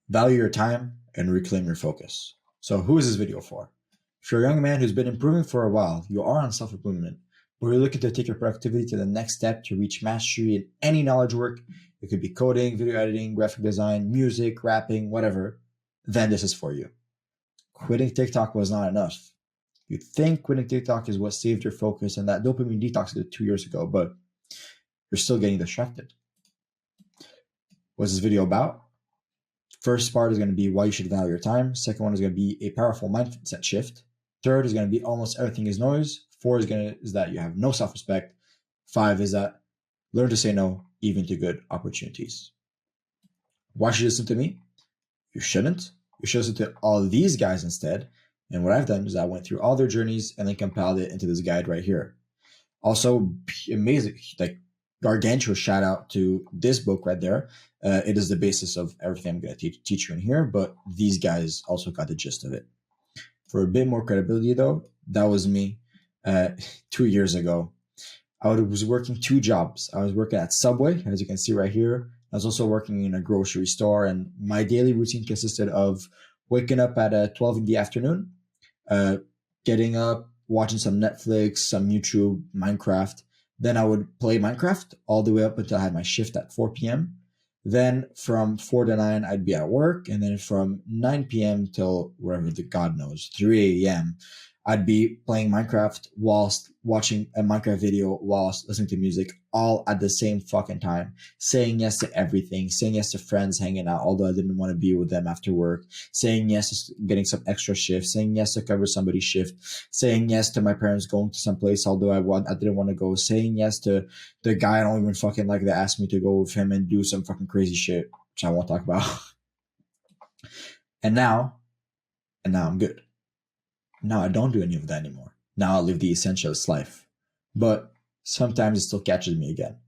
Value your time and reclaim your focus. So, who is this video for? If you're a young man who's been improving for a while, you are on self improvement, but you're looking to take your productivity to the next step to reach mastery in any knowledge work, it could be coding, video editing, graphic design, music, rapping, whatever, then this is for you. Quitting TikTok was not enough. You think quitting TikTok is what saved your focus and that dopamine detox did 2 years ago, but you're still getting distracted. What's this video about? First part is going to be why you should value your time. Second one is going to be a powerful mindset shift. Third is going to be almost everything is noise. Four is that you have no self-respect. 5 is that learn to say no even to good opportunities. Why should you listen to me? You shouldn't. You should listen to all these guys instead. And what I've done is I went through all their journeys and then compiled it into this guide right here. Also, amazing, like gargantuous shout out to this book right there. It is the basis of everything I'm going to teach you in here, but these guys also got the gist of it. For a bit more credibility, though, that was me 2 years ago. I was working 2 jobs. I was working at Subway, as you can see right here. I was also working in a grocery store, and my daily routine consisted of waking up at 12 in the afternoon, getting up, watching some Netflix, some YouTube, Minecraft. Then I would play Minecraft all the way up until I had my shift at 4 p.m. Then from 4 to 9, I'd be at work. And then from 9 p.m. till wherever the God knows, 3 a.m., I'd be playing Minecraft whilst watching a Minecraft video, whilst listening to music, all at the same fucking time, saying yes to everything, saying yes to friends hanging out, although I didn't want to be with them after work, saying yes to getting some extra shifts, saying yes to cover somebody's shift, saying yes to my parents going to some place, although I didn't want to go, saying yes to the guy I don't even fucking like that asked me to go with him and do some fucking crazy shit, which I won't talk about. And now I'm good. Now I don't do any of that anymore. Now I live the essentialist life. But sometimes it still catches me again.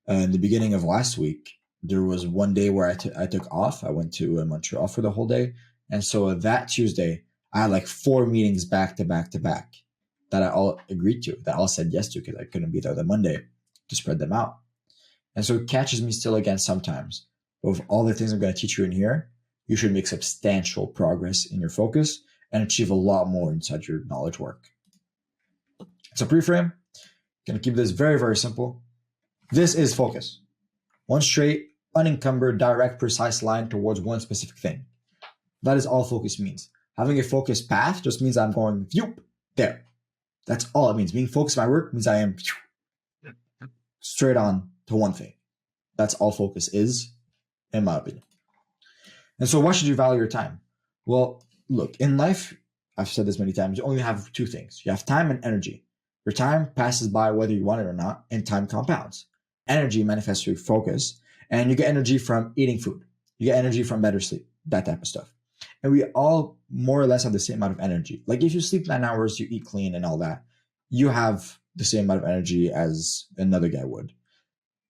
In the beginning of last week, there was one day where I took off. I went to Montreal for the whole day. And so that Tuesday, I had like 4 meetings back to back to back that I all agreed to, that I all said yes to because I couldn't be there the Monday to spread them out. And so it catches me still again sometimes. But with all the things I'm going to teach you in here, you should make substantial progress in your focus and achieve a lot more inside your knowledge work. So pre-frame, gonna keep this very, very simple. This is focus. One straight, unencumbered, direct, precise line towards one specific thing. That is all focus means. Having a focused path just means I'm going there. That's all it means. Being focused on my work means I am straight on to one thing. That's all focus is, in my opinion. And so why should you value your time? Well, look, in life, I've said this many times, you only have 2 things. You have time and energy. Your time passes by whether you want it or not, and time compounds. Energy manifests through focus, and you get energy from eating food. You get energy from better sleep, that type of stuff. And we all more or less have the same amount of energy. Like if you sleep 9 hours, you eat clean and all that, you have the same amount of energy as another guy would.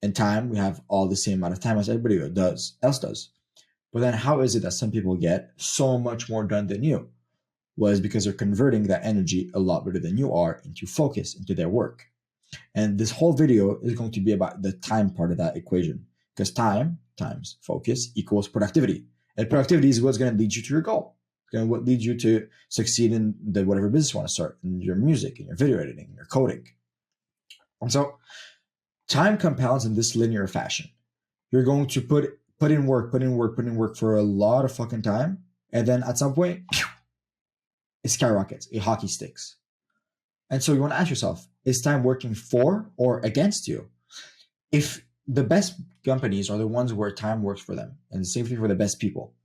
In time, we have all the same amount of time as everybody else does. But then how is it that some people get so much more done than you? Well, it's because they're converting that energy a lot better than you are into focus, into their work. And this whole video is going to be about the time part of that equation, because time times focus equals productivity. And productivity is what's going to lead you to your goal. It's going to lead you to succeed in whatever business you want to start, in your music, in your video editing, in your coding. And so time compounds in this linear fashion. You're going to put in work for a lot of fucking time. And then at some point, it skyrockets, it hockey sticks. And so you want to ask yourself, is time working for or against you? If the best companies are the ones where time works for them, and the same thing for the best people.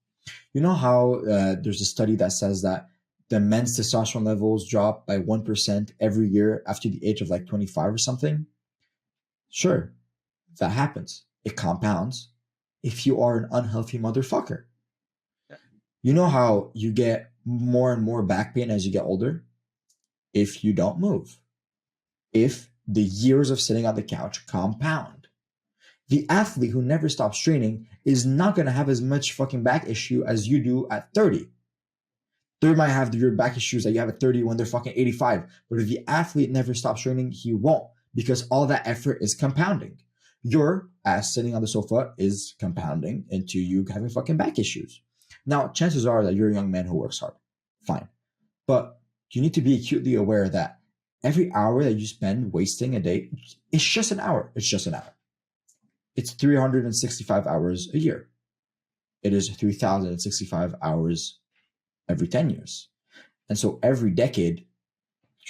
You know how there's a study that says that the men's testosterone levels drop by 1% every year after the age of like 25 or something? Sure, that happens. It compounds if you are an unhealthy motherfucker. You know how you get more and more back pain as you get older? If you don't move. If the years of sitting on the couch compound. The athlete who never stops training is not going to have as much fucking back issue as you do at 30. They might have your back issues that you have at 30 when they're fucking 85. But if the athlete never stops training, he won't, because all that effort is compounding. Your ass sitting on the sofa is compounding into you having fucking back issues. Now, chances are that you're a young man who works hard. Fine. But you need to be acutely aware that every hour that you spend wasting a day, it's just an hour. It's just an hour. It's 365 hours a year. It is 3,065 hours every 10 years. And so every decade,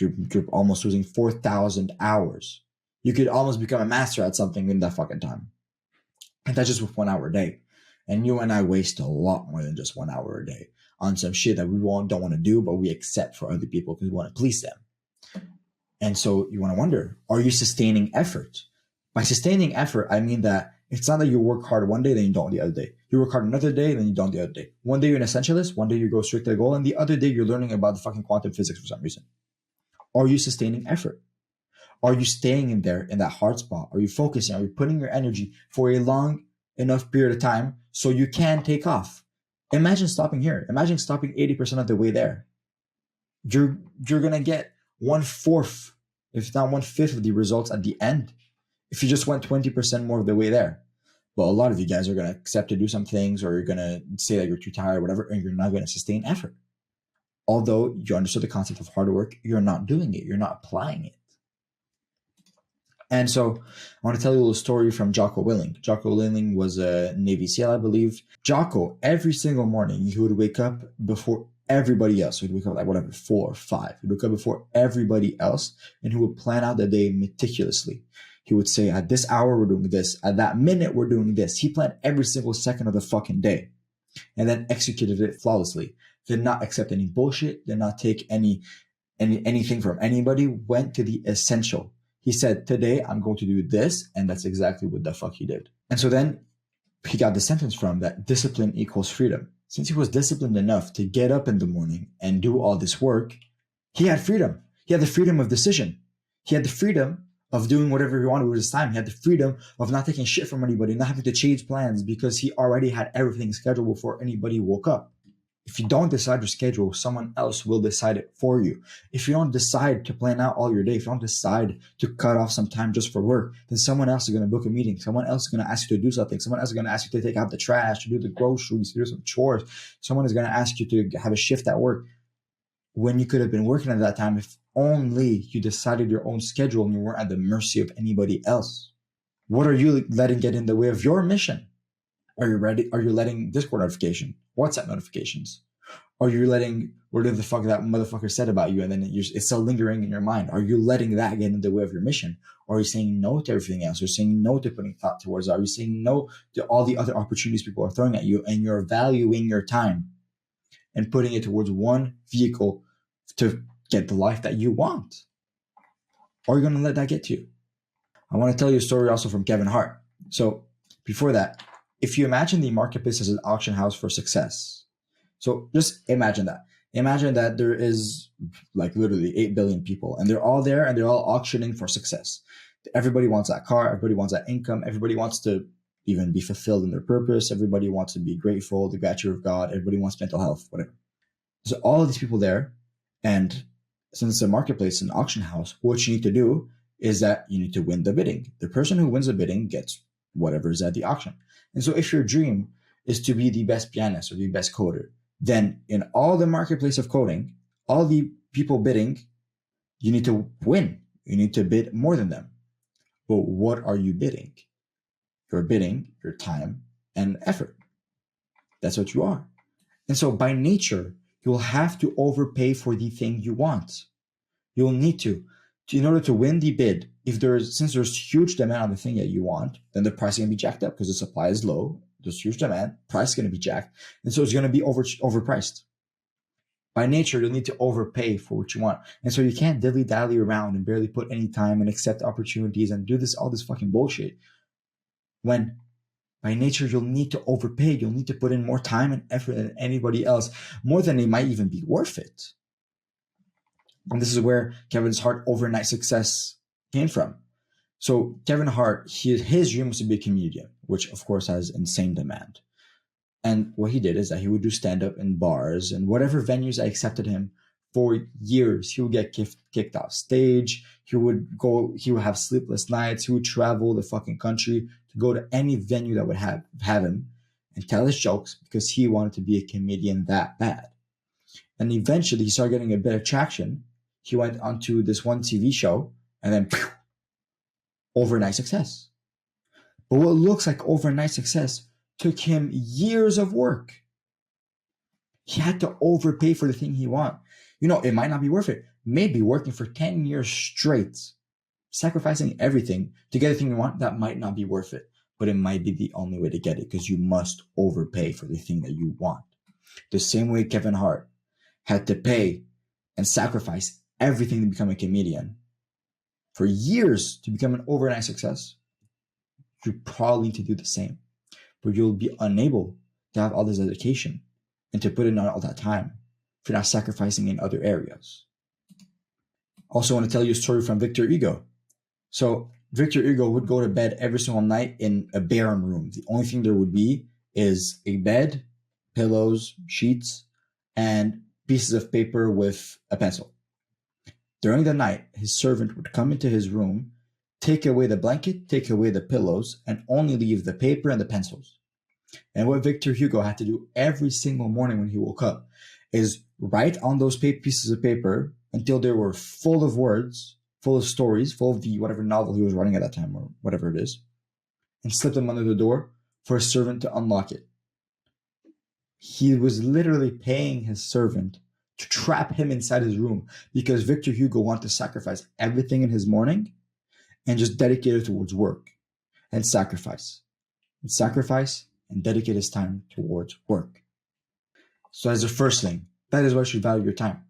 you're almost losing 4,000 hours. You could almost become a master at something in that fucking time. And that's just with 1 hour a day. And you and I waste a lot more than just 1 hour a day on some shit that we don't want to do, but we accept for other people because we want to please them. And so you want to wonder, are you sustaining effort? By sustaining effort, I mean that it's not that you work hard one day, then you don't the other day. You work hard another day, then you don't the other day. One day you're an essentialist, one day you go straight to the goal, and the other day you're learning about the fucking quantum physics for some reason. Are you sustaining effort? Are you staying in there in that hard spot? Are you focusing? Are you putting your energy for a long enough period of time so you can take off? Imagine stopping here. Imagine stopping 80% of the way there. You're gonna get 1/4, if not 1/5 of the results at the end if you just went 20% more of the way there. But a lot of you guys are gonna accept to do some things, or you're gonna say that you're too tired, whatever, and you're not gonna sustain effort. Although you understood the concept of hard work, you're not doing it. You're not applying it. And so I want to tell you a little story from Jocko Willink. Jocko Willink was a Navy SEAL, I believe. Jocko, every single morning, he would wake up before everybody else. He'd wake up like whatever, 4 or 5. He'd wake up before everybody else, and he would plan out the day meticulously. He would say, at this hour, we're doing this. At that minute, we're doing this. He planned every single second of the fucking day and then executed it flawlessly. Did not accept any bullshit, did not take anything from anybody, went to the essential. He said, today I'm going to do this, and that's exactly what the fuck he did. And so then he got the sentence from that discipline equals freedom. Since he was disciplined enough to get up in the morning and do all this work, he had freedom. He had the freedom of decision. He had the freedom of doing whatever he wanted with his time. He had the freedom of not taking shit from anybody, not having to change plans because he already had everything scheduled before anybody woke up. If you don't decide your schedule, someone else will decide it for you. If you don't decide to plan out all your day, if you don't decide to cut off some time just for work, then someone else is going to book a meeting. Someone else is going to ask you to do something. Someone else is going to ask you to take out the trash, to do the groceries, to do some chores. Someone is going to ask you to have a shift at work when you could have been working at that time if only you decided your own schedule and you weren't at the mercy of anybody else. What are you letting get in the way of your mission? Are you ready? Are you letting Discord notification, WhatsApp notifications? Are you letting whatever the fuck that motherfucker said about you, and then it's still lingering in your mind? Are you letting that get in the way of your mission? Or are you saying no to everything else? Are you saying no to putting thought towards it? Are you saying no to all the other opportunities people are throwing at you, and you're valuing your time and putting it towards one vehicle to get the life that you want? Or are you going to let that get to you? I want to tell you a story also from Kevin Hart. So before that, if you imagine the marketplace as an auction house for success, so just imagine that. Imagine that there is like literally 8 billion people, and they're all there and they're all auctioning for success. Everybody wants that car. Everybody wants that income. Everybody wants to even be fulfilled in their purpose. Everybody wants to be grateful, the gratitude of God. Everybody wants mental health, whatever. So all of these people there, and since it's a marketplace, an auction house, what you need to do is that you need to win the bidding. The person who wins the bidding gets whatever is at the auction. And so if your dream is to be the best pianist or the best coder, then in all the marketplace of coding, all the people bidding, you need to win. You need to bid more than them. But what are you bidding? You're bidding your time and effort. That's what you are. And so by nature, you'll have to overpay for the thing you want. You'll need to. In order to win the bid, since there's huge demand on the thing that you want, then the price is going to be jacked up because the supply is low. There's huge demand, price is going to be jacked, and so it's going to be overpriced. By nature, you'll need to overpay for what you want, and so you can't dilly-dally around and barely put any time and accept opportunities and do all this fucking bullshit. When by nature, you'll need to overpay. You'll need to put in more time and effort than anybody else, more than it might even be worth it. And this is where Kevin Hart overnight success came from. So Kevin Hart, his dream was to be a comedian, which of course has insane demand. And what he did is that he would do stand-up in bars and whatever venues that accepted him for years. He would get kicked off stage. He would have sleepless nights. He would travel the fucking country to go to any venue that would have him. and tell his jokes because he wanted to be a comedian that bad. And eventually he started getting a bit of traction. He went onto this one TV show and then overnight success. But what looks like overnight success took him years of work. He had to overpay for the thing he wanted. It might not be worth it. Maybe working for 10 years straight, sacrificing everything to get the thing you want, that might not be worth it. But it might be the only way to get it because you must overpay for the thing that you want. The same way Kevin Hart had to pay and sacrifice everything to become a comedian for years to become an overnight success, you probably need to do the same. But you'll be unable to have all this dedication and to put in all that time if you're not sacrificing in other areas. Also, I want to tell you a story from Victor Hugo. So Victor Hugo would go to bed every single night in a barren room. The only thing there would be is a bed, pillows, sheets, and pieces of paper with a pencil. During the night, his servant would come into his room, take away the blanket, take away the pillows, and only leave the paper and the pencils. And what Victor Hugo had to do every single morning when he woke up is write on those pieces of paper until they were full of words, full of stories, full of the whatever novel he was writing at that time or whatever it is, and slip them under the door for a servant to unlock it. He was literally paying his servant to trap him inside his room because Victor Hugo wanted to sacrifice everything in his morning and just dedicate it towards work and sacrifice and dedicate his time towards work. So as the first thing, that is why you should value your time.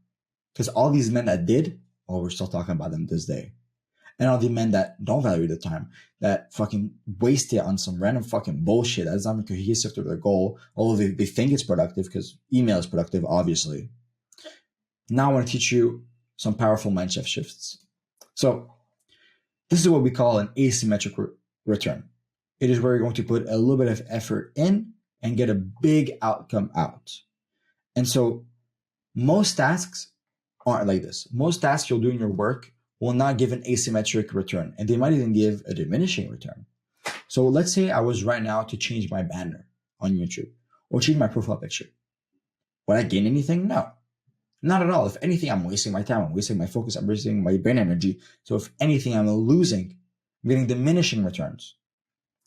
Because all these men that did, we're still talking about them this day. And all the men that don't value the time, that fucking waste it on some random fucking bullshit that's not even cohesive to their goal, although they think it's productive because email is productive, obviously. Now I want to teach you some powerful mindset shifts. So this is what we call an asymmetric return. It is where you're going to put a little bit of effort in and get a big outcome out. And so most tasks aren't like this. Most tasks you'll do in your work will not give an asymmetric return, and they might even give a diminishing return. So let's say I was right now to change my banner on YouTube or change my profile picture. Would I gain anything? No, not at all. If anything, I'm wasting my time. I'm wasting my focus. I'm wasting my brain energy. So if anything, I'm losing. I'm getting diminishing returns.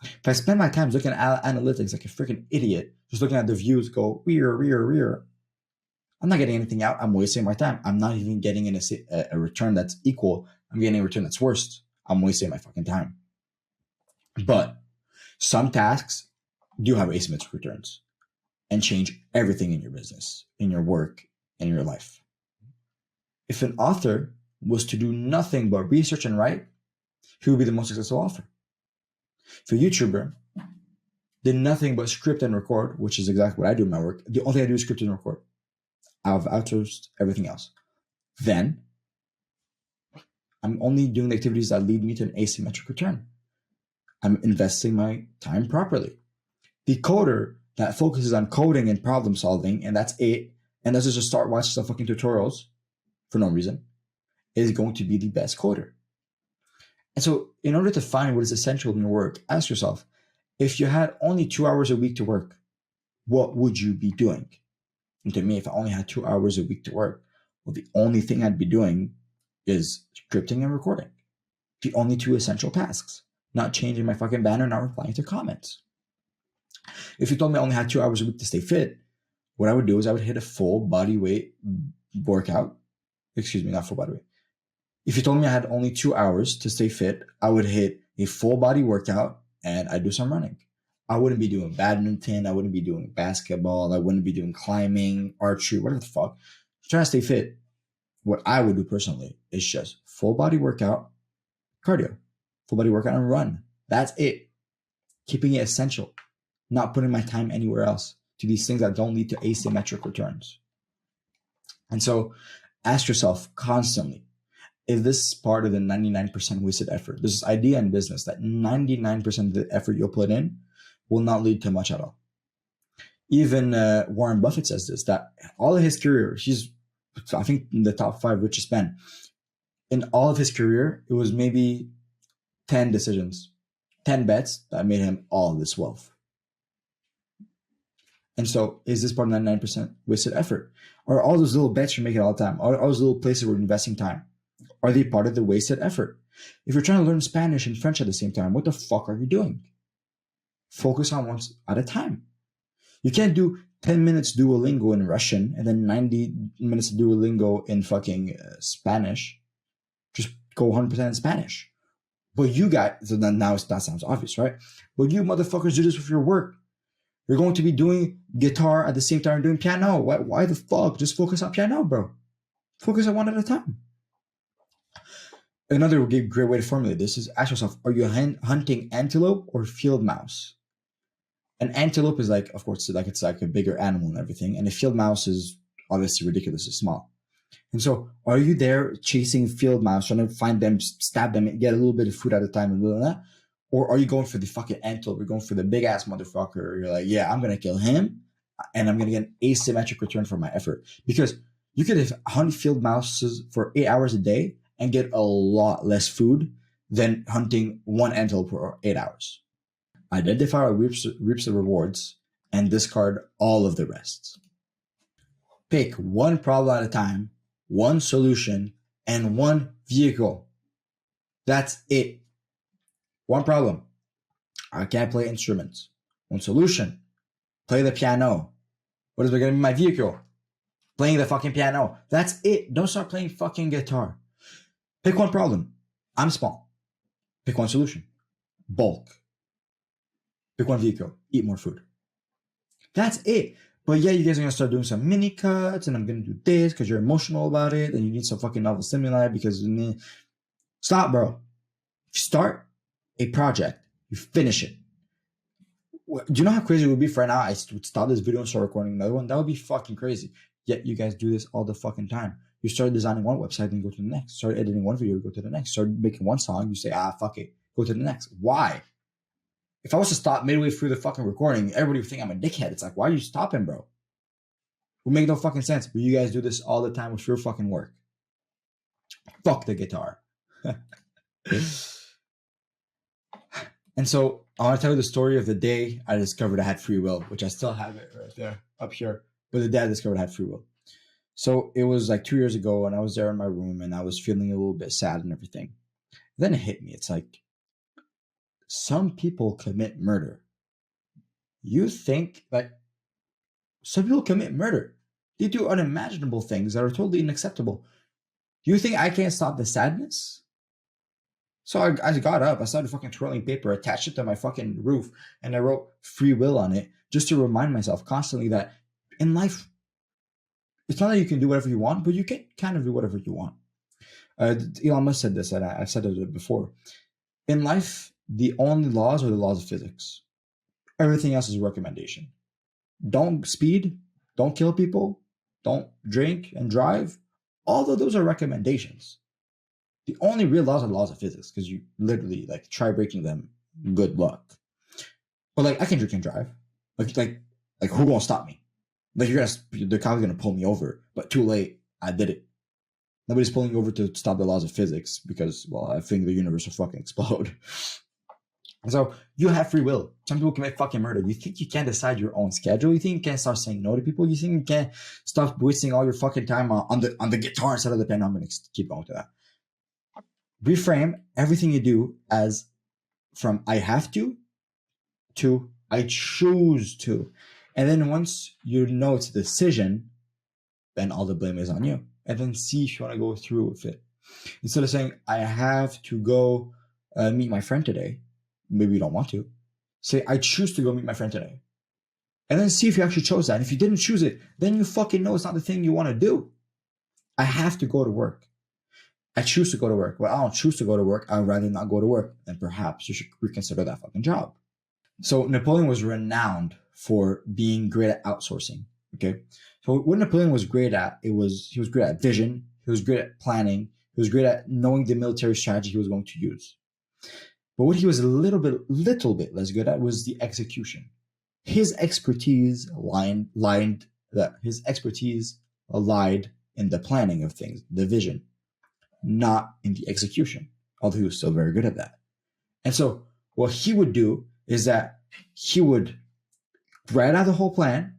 If I spend my time looking at analytics like a freaking idiot, just looking at the views go, rear, I'm not getting anything out. I'm wasting my time. I'm not even getting a return that's equal. I'm getting a return that's worse. I'm wasting my fucking time. But some tasks do have asymmetric returns and change everything in your business, in your work, in your life. If an author was to do nothing but research and write, he would be the most successful author. If a YouTuber did nothing but script and record, which is exactly what I do in my work, the only thing I do is script and record. I've outsourced everything else. Then I'm only doing the activities that lead me to an asymmetric return. I'm investing my time properly. The coder that focuses on coding and problem solving, and that's it, and doesn't just start watching some fucking tutorials for no reason, is going to be the best coder. And so in order to find what is essential in your work, ask yourself, if you had only 2 hours a week to work, what would you be doing? And to me, if I only had 2 hours a week to work, well, the only thing I'd be doing is scripting and recording. The only two essential tasks. Not changing my fucking banner, not replying to comments. If you told me I only had 2 hours a week to stay fit, what I would do is I would hit a full body weight workout. Excuse me, not full body weight. If you told me I had only 2 hours to stay fit, I would hit a full body workout and I'd do some running. I wouldn't be doing badminton. I wouldn't be doing basketball. I wouldn't be doing climbing, archery, whatever the fuck. Trying to stay fit. What I would do personally is just full body workout, cardio, full body workout and run. That's it. Keeping it essential. Not putting my time anywhere else to these things that don't lead to asymmetric returns. And so ask yourself constantly, is this part of the 99% wasted effort? There's this idea in business that 99% of the effort you'll put in will not lead to much at all. Even Warren Buffett says this, that all of his career, he's, I think, in the top 5 richest men. In all of his career, it was maybe 10 decisions, 10 bets that made him all this wealth. And so is this part of 99% wasted effort? Or all those little bets you're making all the time, all those little places where you're investing time, are they part of the wasted effort? If you're trying to learn Spanish and French at the same time, what the fuck are you doing? Focus on one at a time. You can't do 10 minutes Duolingo in Russian and then 90 minutes Duolingo in fucking Spanish. Just go 100% in Spanish. But you got, so now that sounds obvious, right? But you motherfuckers do this with your work. You're going to be doing guitar at the same time doing piano. Why the fuck? Just focus on piano, bro. Focus on one at a time. Another great way to formulate this is ask yourself, are you hunting antelope or field mouse? An antelope is like, of course, it's like a bigger animal and everything. And a field mouse is obviously ridiculously small. And so are you there chasing field mouse, trying to find them, stab them, get a little bit of food at a time and blah, blah, blah? Or are you going for the fucking antelope? You're going for the big ass motherfucker. You're like, yeah, I'm going to kill him and I'm going to get an asymmetric return for my effort. Because you could hunt field mouses for 8 hours a day and get a lot less food than hunting one antelope for 8 hours. Identify what reaps the rewards and discard all of the rest. Pick one problem at a time, one solution, and one vehicle. That's it. One problem. I can't play instruments. One solution. Play the piano. What is going to be my vehicle? Playing the fucking piano. That's it. Don't start playing fucking guitar. Pick one problem. I'm small. Pick one solution. Bulk. Pick one vehicle. Eat more food. That's it. But yeah, you guys are going to start doing some mini cuts and I'm going to do this because you're emotional about it and you need some fucking novel stimuli because... Stop, bro. Start a project. You finish it. Do you know how crazy it would be for right now? I would stop this video and start recording another one. That would be fucking crazy. Yet you guys do this all the fucking time. You start designing one website and go to the next. Start editing one video, go to the next. Start making one song, you say, fuck it. Go to the next. Why? If I was to stop midway through the fucking recording, everybody would think I'm a dickhead. It's like, why are you stopping, bro? It would make no fucking sense. But you guys do this all the time with your fucking work. Fuck the guitar. And so I want to tell you the story of the day I discovered I had free will, which I still have it right there up here. But the day I discovered I had free will. So it was like 2 years ago and I was there in my room and I was feeling a little bit sad and everything. Then it hit me. It's like, some people commit murder. You think like some people commit murder. They do unimaginable things that are totally unacceptable. Do you think I can't stop the sadness? So I got up, I started fucking twirling paper, attached it to my fucking roof, and I wrote free will on it just to remind myself constantly that in life, it's not that you can do whatever you want, but you can kind of do whatever you want. Elon Musk said this, and I've said it before. In life, the only laws are the laws of physics. Everything else is a recommendation. Don't speed, don't kill people, don't drink and drive. All of those are recommendations. The only real laws are the laws of physics because you literally like try breaking them, good luck. But like I can drink and drive. Like who gonna stop me? Like the cop's gonna pull me over, but too late. I did it. Nobody's pulling you over to stop the laws of physics because, well, I think the universe will fucking explode. And so you have free will. Some people commit fucking murder. You think you can't decide your own schedule? You think you can't start saying no to people? You think you can't stop wasting all your fucking time on the guitar instead of the piano? I'm gonna keep going to that. Reframe everything you do as from I have to I choose to. And then once you know it's a decision, then all the blame is on you. And then see if you want to go through with it. Instead of saying, I have to go meet my friend today. Maybe you don't want to. Say, I choose to go meet my friend today. And then see if you actually chose that. And if you didn't choose it, then you fucking know it's not the thing you want to do. I have to go to work. I choose to go to work. Well, I don't choose to go to work. I'd rather not go to work. Then perhaps you should reconsider that fucking job. So Napoleon was renowned for being great at outsourcing. Okay. So what Napoleon was great at, he was great at vision. He was great at planning. He was great at knowing the military strategy he was going to use. But what he was a little bit less good at was the execution. His expertise lied in the planning of things, the vision, not in the execution, although he was still very good at that. And so what he would do is that he would write out the whole plan,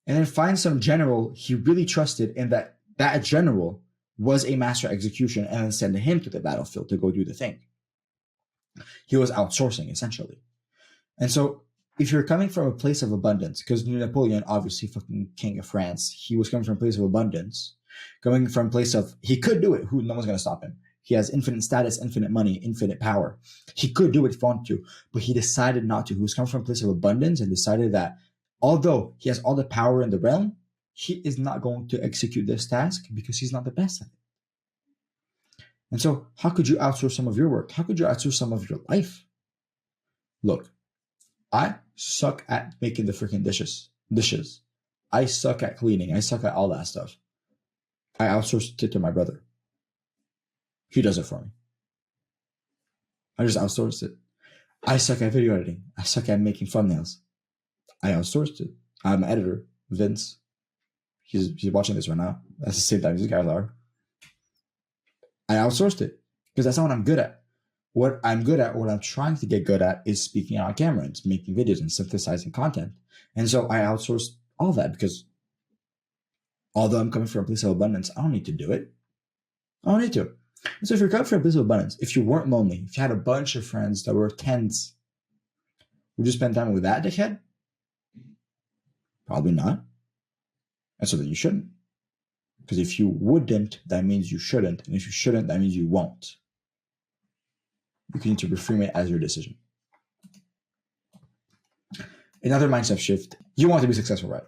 and then find some general he really trusted, and that general was a master execution, and then send him to the battlefield to go do the thing. He was outsourcing, essentially. And so if you're coming from a place of abundance, because Napoleon, obviously fucking king of France, he was coming from a place of abundance, coming from a place of, he could do it, no one's going to stop him. He has infinite status, infinite money, infinite power. He could do it if he wanted to, but he decided not to. He was coming from a place of abundance and decided that although he has all the power in the realm, he is not going to execute this task because he's not the best at it. And so how could you outsource some of your work? How could you outsource some of your life? Look, I suck at making the freaking dishes. I suck at cleaning. I suck at all that stuff. I outsourced it to my brother. He does it for me. I just outsourced it. I suck at video editing. I suck at making thumbnails. I outsourced it. I'm an editor, Vince. He's watching this right now. That's the same time these guys are. I outsourced it because that's not what I'm good at. What I'm good at, what I'm trying to get good at, is speaking on camera and making videos and synthesizing content. And so I outsourced all that because although I'm coming from a place of abundance, I don't need to do it. I don't need to. And so if you're coming from a place of abundance, if you weren't lonely, if you had a bunch of friends that were tens, would you spend time with that dickhead? Probably not. And so then you shouldn't. Because if you wouldn't, that means you shouldn't. And if you shouldn't, that means you won't. You need to reframe it as your decision. Another mindset shift. You want to be successful, right?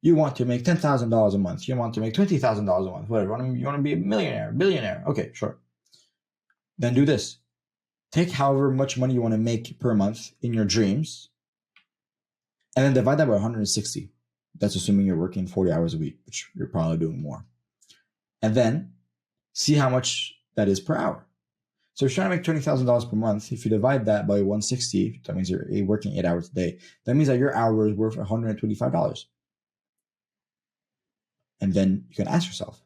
You want to make $10,000 a month. You want to make $20,000 a month. Whatever. You want to be a millionaire, billionaire. Okay, sure. Then do this. Take however much money you want to make per month in your dreams, and then divide that by 160. That's assuming you're working 40 hours a week, which you're probably doing more. And then see how much that is per hour. So if you're trying to make $20,000 per month, if you divide that by 160, that means you're working 8 hours a day. That means that your hour is worth $125. And then you can ask yourself,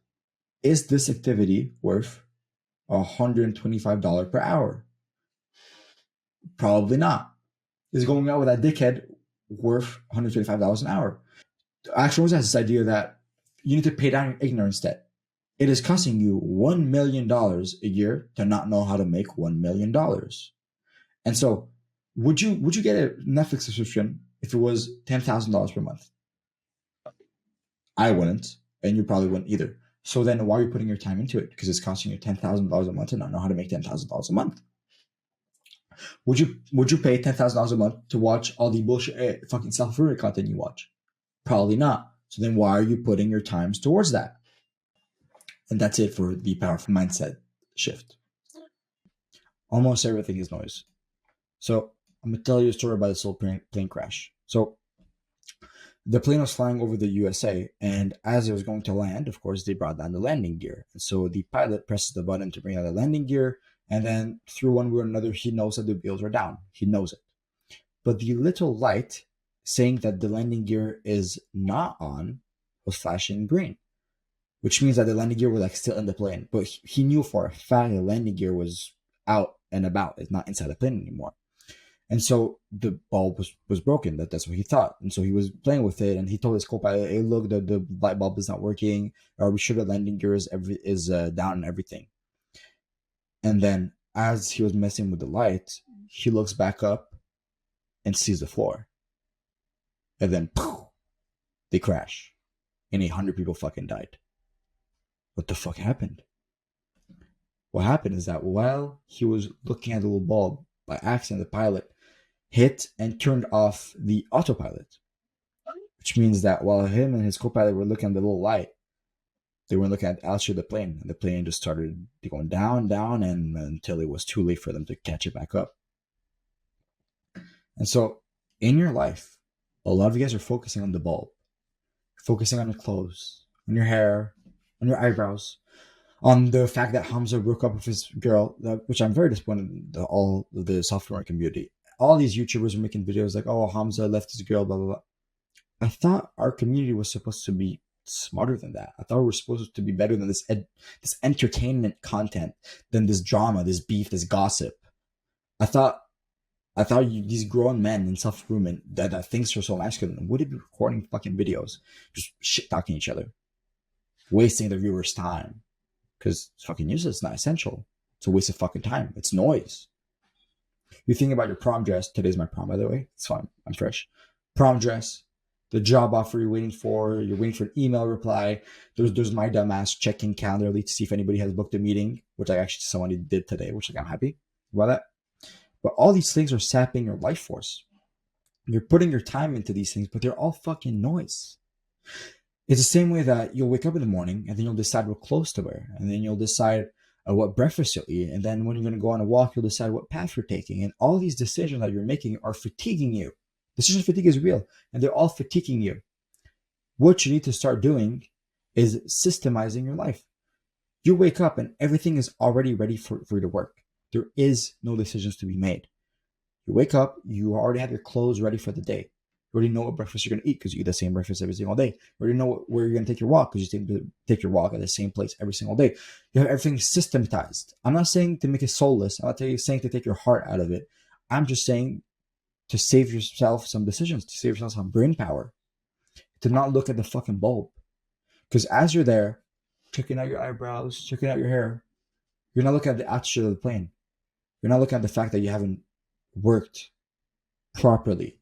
is this activity worth $125 per hour? Probably not. Is going out with that dickhead worth $125 an hour? Actually, has this idea that you need to pay down your ignorance debt. It is costing you $1 million a year to not know how to make $1 million. And so would you get a Netflix subscription if it was $10,000 per month? I wouldn't, and you probably wouldn't either. So then why are you putting your time into it? Because it's costing you $10,000 a month to not know how to make $10,000 a month. Would you pay $10,000 a month to watch all the bullshit fucking self-improvement content you watch? Probably not. So then why are you putting your times towards that? And that's it for the powerful mindset shift. Almost everything is noise. So I'm going to tell you a story about this little plane crash. So the plane was flying over the USA, and as it was going to land, of course, they brought down the landing gear. And so the pilot presses the button to bring out the landing gear, and then through one way or another, he knows that the wheels are down. He knows it. But the little light saying that the landing gear is not on was flashing green, which means that the landing gear was like still in the plane. But he knew for a fact the landing gear was out and about. It's not inside the plane anymore. And so the bulb was broken. That's what he thought. And so he was playing with it, and he told his co-pilot, hey, look, the light bulb is not working. Are we sure the landing gear is down and everything? And then as he was messing with the light, he looks back up and sees the floor. And then poof, they crash. And 100 people fucking died. What the fuck happened? What happened is that while he was looking at the little bulb, by accident, the pilot hit and turned off the autopilot, which means that while him and his co-pilot were looking at the little light, they weren't looking at the altitude of the plane, and the plane just started going down, and until it was too late for them to catch it back up. And so in your life, a lot of you guys are focusing on the bulb, focusing on your clothes, on your hair, on your eyebrows, on the fact that Hamza broke up with his girl, which I'm very disappointed in all the software community. All these YouTubers are making videos like, oh, Hamza left his girl, blah, blah, blah. I thought our community was supposed to be smarter than that. I thought we were supposed to be better than this entertainment content, than this drama, this beef, this gossip. I thought I thought these grown men in self-improvement that thinks are so masculine would be recording fucking videos, just shit talking each other, wasting the viewers' time. Because it's fucking useless, it's not essential. It's a waste of fucking time. It's noise. You think about your prom dress. Today's my prom, by the way. It's fine. I'm fresh. Prom dress, the job offer you're waiting for. You're waiting for an email reply. There's my dumbass checking Calendly to see if anybody has booked a meeting, which I actually someone did today, which I'm happy about that. But all these things are sapping your life force. You're putting your time into these things, but they're all fucking noise. It's the same way that you'll wake up in the morning and then you'll decide what clothes to wear. And then you'll decide what breakfast you'll eat. And then when you're going to go on a walk, you'll decide what path you're taking. And all these decisions that you're making are fatiguing you. Decision fatigue is real, and they're all fatiguing you. What you need to start doing is systemizing your life. You wake up and everything is already ready for you to work. There is no decisions to be made. You wake up, you already have your clothes ready for the day. You already know what breakfast you're going to eat because you eat the same breakfast every single day. You already know where you're going to take your walk because you take your walk at the same place every single day. You have everything systematized. I'm not saying to make it soulless. I'm not saying to take your heart out of it. I'm just saying to save yourself some decisions, to save yourself some brain power, to not look at the fucking bulb. Because as you're there, checking out your eyebrows, checking out your hair, you're not looking at the altitude of the plane. You're not looking at the fact that you haven't worked properly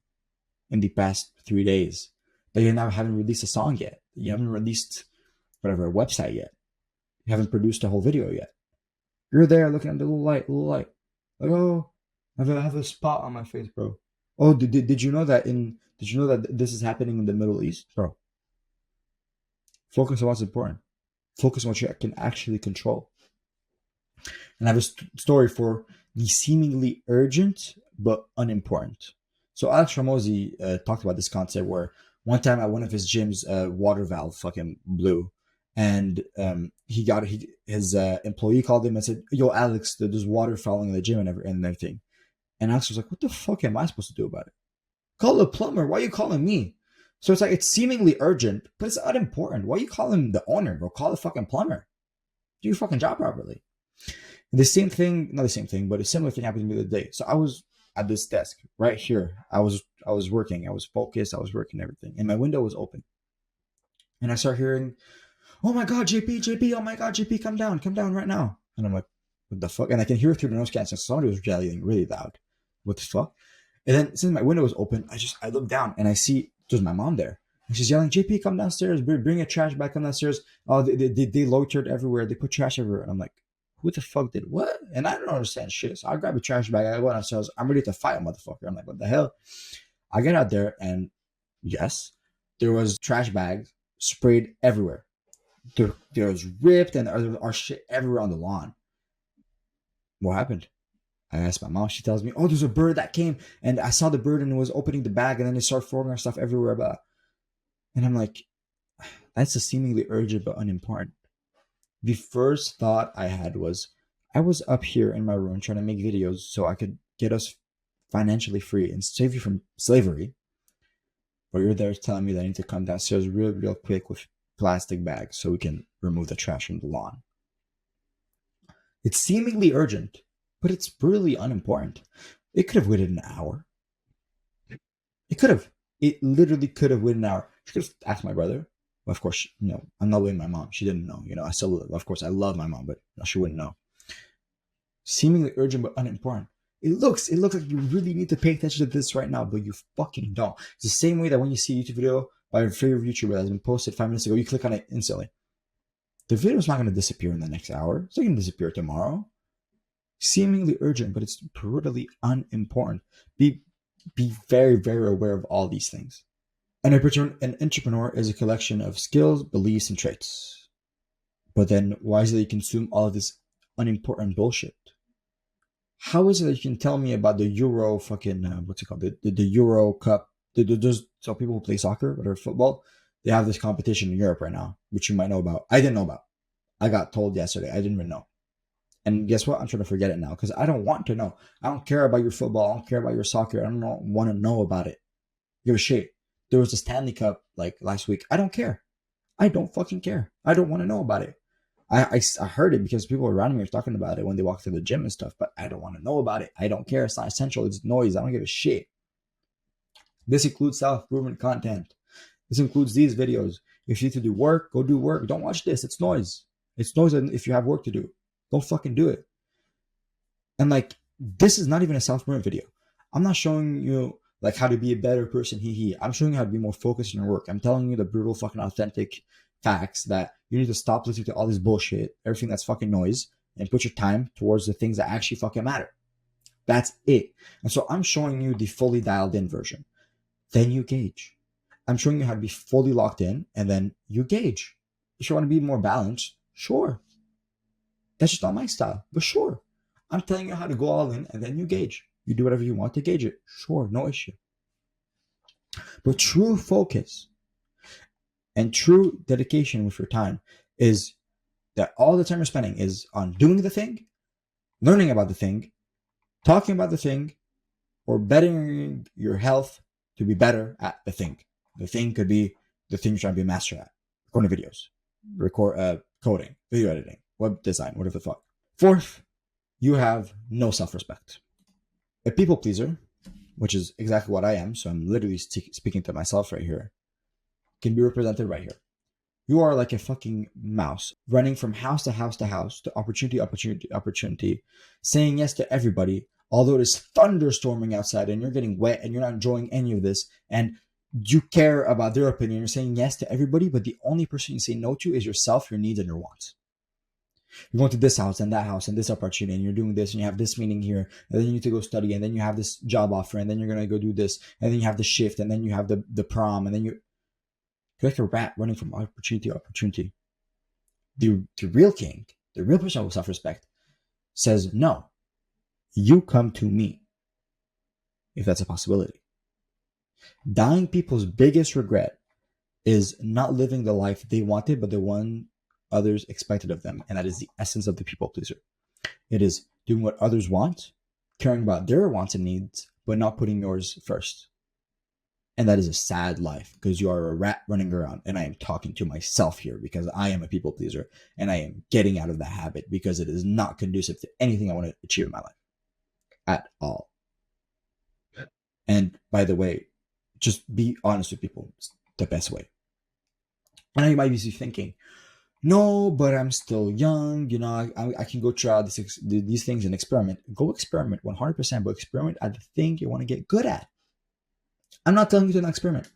in the past 3 days, that you haven't released a song yet, you haven't released whatever a website yet, you haven't produced a whole video yet. You're there looking at the little light. Like, oh, I have a spot on my face, bro. Oh, did you know that this is happening in the Middle East, bro? Focus on what's important. Focus on what you can actually control. And I have a story for the seemingly urgent but unimportant. So Alex Ramosi talked about this concept where one time at one of his gyms, water valve fucking blew, and his employee called him and said, "Yo, Alex, there's water falling in the gym and everything." And Alex was like, "What the fuck am I supposed to do about it? Call the plumber. Why are you calling me?" So it's like it's seemingly urgent, but it's unimportant. Why are you calling the owner, bro? Call the fucking plumber. Do your fucking job properly. And the same thing, not the same thing, but a similar thing happened to me the other day. So I was at this desk right here. I was working. I was focused. I was working everything, and my window was open. And I start hearing, "Oh my god, JP! Oh my god, JP! Come down right now!" And I'm like, "What the fuck?" And I can hear it through the noise canceling. Somebody was yelling really loud. What the fuck? And then since my window was open, I look down and I see there's my mom there. And she's yelling, "JP, come downstairs. Bring a trash bag. Come downstairs." Oh, they loitered everywhere. They put trash everywhere. And I'm like, who the fuck did what? And I don't understand shit. So I grab a trash bag. I go downstairs. I'm ready to fight a motherfucker. I'm like, what the hell? I get out there and yes, there was trash bags sprayed everywhere. There was ripped and there are shit everywhere on the lawn. What happened? I asked my mom. She tells me, "Oh, there's a bird that came and I saw the bird and it was opening the bag and then it started throwing our stuff everywhere." But and I'm like, that's a seemingly urgent but unimportant. The first thought I had was, I was up here in my room trying to make videos so I could get us financially free and save you from slavery. But you're there telling me that I need to come downstairs real quick with plastic bags so we can remove the trash from the lawn. It's seemingly urgent, but it's brutally unimportant. It could have waited an hour. It could have. It literally could have waited an hour. She could have asked my brother. Well, of course, I'm not blaming my mom. She didn't know. I still, of course, I love my mom, but she wouldn't know. Seemingly urgent but unimportant. It looks like you really need to pay attention to this right now, but you fucking don't. It's the same way that when you see a YouTube video by your favorite YouTuber that has been posted 5 minutes ago, you click on it instantly. The video is not going to disappear in the next hour. It's not going to disappear tomorrow. Seemingly urgent, but it's brutally unimportant. Be very, very aware of all these things. An entrepreneur is a collection of skills, beliefs, and traits. But then why is it that you consume all of this unimportant bullshit? How is it that you can tell me about the Euro fucking, what's it called? The Euro Cup. So people who play soccer or football, they have this competition in Europe right now, which you might know about. I didn't know about. I got told yesterday. I didn't even know. And guess what? I'm trying to forget it now because I don't want to know. I don't care about your football. I don't care about your soccer. I don't want to know about it. Give a shit. There was a Stanley Cup like last week. I don't care. I don't fucking care. I don't want to know about it. I heard it because people around me are talking about it when they walk to the gym and stuff, but I don't want to know about it. I don't care. It's not essential. It's noise. I don't give a shit. This includes self-improvement content. This includes these videos. If you need to do work, go do work. Don't watch this. It's noise. It's noise if you have work to do. Don't fucking do it. And like, this is not even a self-improvement video. I'm not showing you like how to be a better person. I'm showing you how to be more focused on your work. I'm telling you the brutal, fucking authentic facts that you need to stop listening to all this bullshit, everything that's fucking noise, and put your time towards the things that actually fucking matter. That's it. And so I'm showing you the fully dialed in version. Then you gauge. I'm showing you how to be fully locked in, and then you gauge. If you want to be more balanced, sure. That's just not my style, but sure. I'm telling you how to go all in, and then you gauge. You do whatever you want to gauge it. Sure, no issue. But true focus and true dedication with your time is that all the time you're spending is on doing the thing, learning about the thing, talking about the thing, or bettering your health to be better at the thing. The thing could be the thing you're trying to be a master at. Recording videos, coding, video editing, web design, whatever the fuck. Fourth, you have no self-respect. A people pleaser, which is exactly what I am, so I'm literally speaking to myself right here, can be represented right here. You are like a fucking mouse running from house to house to house to opportunity, saying yes to everybody, although it is thunderstorming outside and you're getting wet and you're not enjoying any of this and you care about their opinion. You're saying yes to everybody, but the only person you say no to is yourself, your needs, and your wants. You're going to this house and that house and this opportunity, and you're doing this, and you have this meeting here, and then you need to go study, and then you have this job offer, and then you're going to go do this, and then you have the shift, and then you have the prom, and then you're like a rat running from opportunity to opportunity. The real king, the real person with self-respect, says, no, you come to me, if that's a possibility. Dying people's biggest regret is not living the life they wanted, but the one others expected of them. And that is the essence of the people pleaser. It is doing what others want, caring about their wants and needs, but not putting yours first. And that is a sad life because you are a rat running around. And I am talking to myself here because I am a people pleaser and I am getting out of the habit because it is not conducive to anything I want to achieve in my life at all. And by the way, just be honest with people. It's the best way. I know you might be thinking, no, but I'm still young. You know, I can go try out these things and experiment. Go experiment 100%, but experiment at the thing you want to get good at. I'm not telling you to not experiment.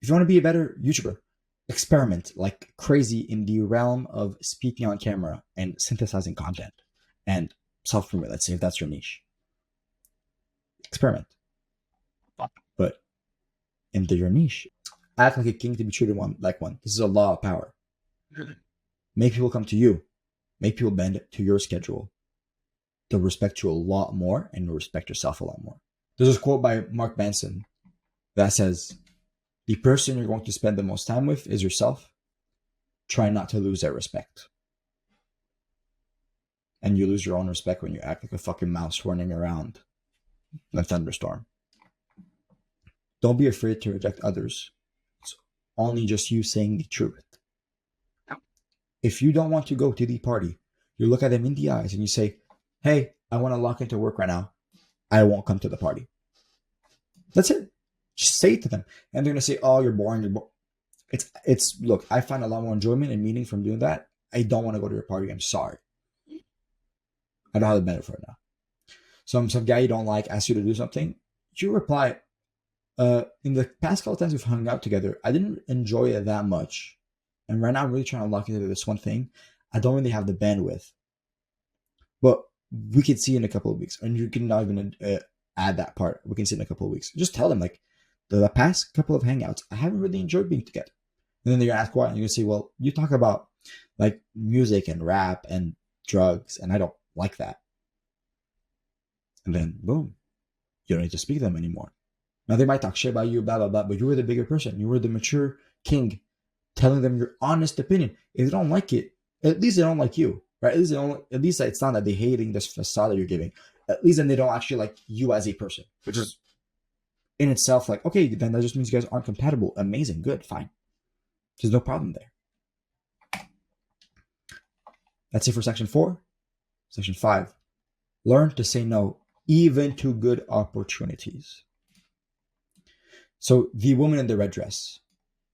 If you want to be a better YouTuber, experiment like crazy in the realm of speaking on camera and synthesizing content and self-improvement. Let's say if that's your niche. Experiment. But in your niche, act like a king to be treated like one. This is a law of power. Make people come to you. Make people bend to your schedule. They'll respect you a lot more and you'll respect yourself a lot more. There's this quote by Mark Manson that says, the person you're going to spend the most time with is yourself. Try not to lose that respect. And you lose your own respect when you act like a fucking mouse running around in a thunderstorm. Don't be afraid to reject others. It's only just you saying the truth. If you don't want to go to the party, you look at them in the eyes and you say, hey, I want to lock into work right now. I won't come to the party. That's it. Just say it to them. And they're going to say, oh, you're boring. Look, I find a lot more enjoyment and meaning from doing that. I don't want to go to your party. I'm sorry. I don't have the benefit for it now. Some guy you don't like asks you to do something. You reply, in the past couple times we've hung out together, I didn't enjoy it that much. And right now I'm really trying to lock into this one thing. I don't really have the bandwidth. But we can see in a couple of weeks. And you can not even add that part. We can see in a couple of weeks. Just tell them, like, the past couple of hangouts, I haven't really enjoyed being together. And then they're going to ask why. And you're going to say, well, you talk about, like, music and rap and drugs. And I don't like that. And then, boom. You don't need to speak to them anymore. Now, they might talk shit about you, blah, blah, blah. But you were the bigger person. You were the mature king. Telling them your honest opinion. If they don't like it, at least they don't like you, right? At least it's not that they're hating this facade that you're giving. At least then they don't actually like you as a person, which is in itself like, okay, then that just means you guys aren't compatible. Amazing, good, fine. There's no problem there. That's it for section 4. Section 5. Learn to say no, even to good opportunities. So the woman in the red dress,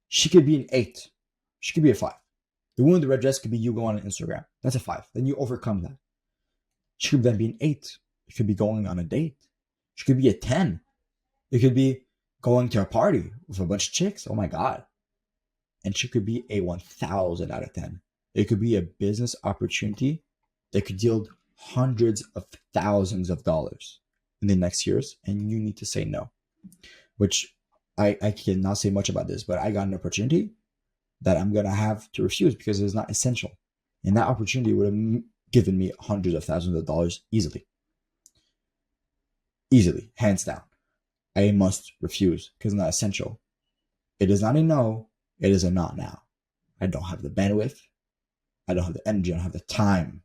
she could be an 8. She could be a 5. The woman in the red dress could be you going on Instagram. That's a 5. Then you overcome that. She could then be an 8. It could be going on a date. She could be a 10. It could be going to a party with a bunch of chicks. Oh my God. And she could be a 1,000 out of 10. It could be a business opportunity that could yield hundreds of thousands of dollars in the next years. And you need to say no, which I cannot say much about this, but I got an opportunity that I'm going to have to refuse because it's not essential. And that opportunity would have given me hundreds of thousands of dollars easily. Easily, hands down. I must refuse because it's not essential. It is not a no. It is a not now. I don't have the bandwidth. I don't have the energy. I don't have the time.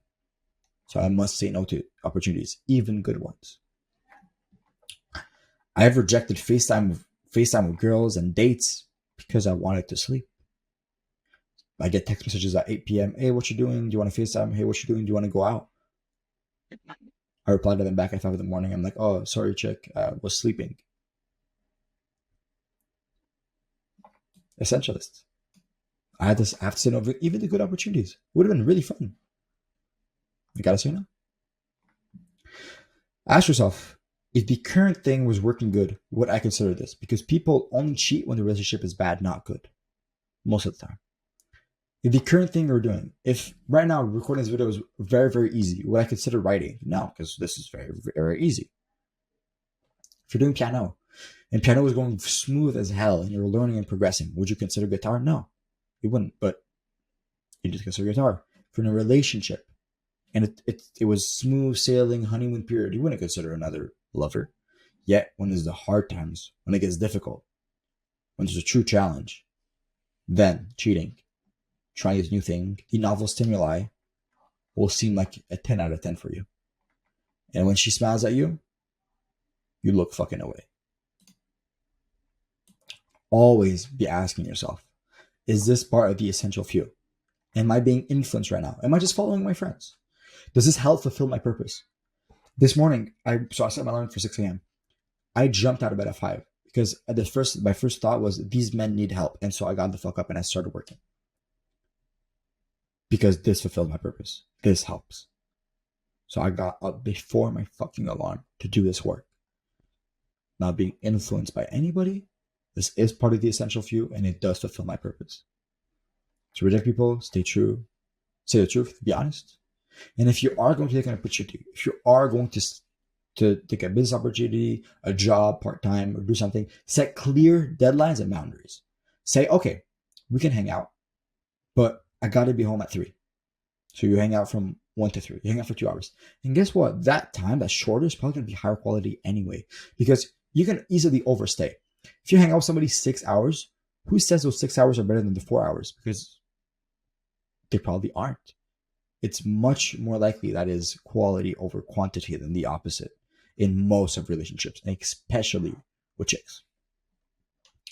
So I must say no to opportunities, even good ones. I have rejected FaceTime with girls and dates because I wanted to sleep. I get text messages at 8 p.m. Hey, what you doing? Do you want to FaceTime? Hey, what you doing? Do you want to go out? I replied to them back at 5 in the morning. I'm like, oh, sorry, chick. I was sleeping. Essentialist. I have to say no, even the good opportunities. It would have been really fun. You gotta say no. Ask yourself, if the current thing was working good, would I consider this? Because people only cheat when the relationship is bad, not good. Most of the time. If the current thing we're doing, if right now recording this video is very, very easy, would I consider writing? No, because this is very, very easy. If you're doing piano, and piano is going smooth as hell, and you're learning and progressing, would you consider guitar? No, you wouldn't, but you need to consider guitar. If you're in a relationship, and it was smooth sailing, honeymoon period, you wouldn't consider another lover. Yet, when there's the hard times, when it gets difficult, when there's a true challenge, then cheating, trying this new thing, the novel stimuli will seem like a 10 out of 10 for you. And when she smiles at you, you look fucking away. Always be asking yourself, is this part of the essential few? Am I being influenced right now? Am I just following my friends? Does this help fulfill my purpose? This morning, I set my alarm for 6 a.m. I jumped out of bed at 5 because my first thought was these men need help. And so I got the fuck up and I started working. Because this fulfilled my purpose. This helps. So I got up before my fucking alarm to do this work. Not being influenced by anybody. This is part of the essential few and it does fulfill my purpose. To reject people, stay true, say the truth, be honest. And if you are going to take an opportunity, if you are going to take a business opportunity, a job, part-time, or do something, set clear deadlines and boundaries. Say, okay, we can hang out, but I got to be home at 3. So you hang out from 1 to 3. You hang out for 2 hours. And guess what? That time, that's shorter, is probably going to be higher quality anyway, because you can easily overstay. If you hang out with somebody 6 hours, who says those 6 hours are better than the 4 hours? Because they probably aren't. It's much more likely that is quality over quantity than the opposite in most of relationships, and especially with chicks.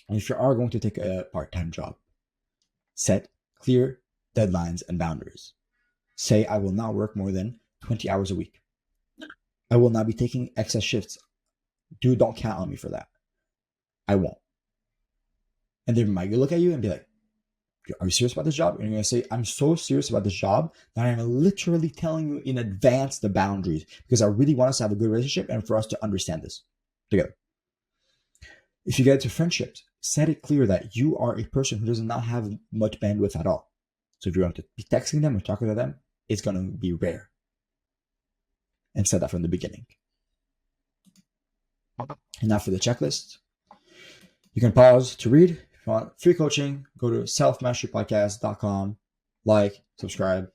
And if you are going to take a part-time job, set clear deadlines and boundaries. Say, I will not work more than 20 hours a week. I will not be taking excess shifts. Don't count on me for that. I won't. And they might look at you and be like, are you serious about this job? And you're going to say, I'm so serious about this job that I'm literally telling you in advance the boundaries because I really want us to have a good relationship and for us to understand this together. If you get into friendships, set it clear that you are a person who does not have much bandwidth at all. So if you're going to be texting them or talking to them, it's going to be rare. And set that from the beginning. And now for the checklist. You can pause to read. If you want free coaching, go to selfmasterypodcast.com. Like, subscribe,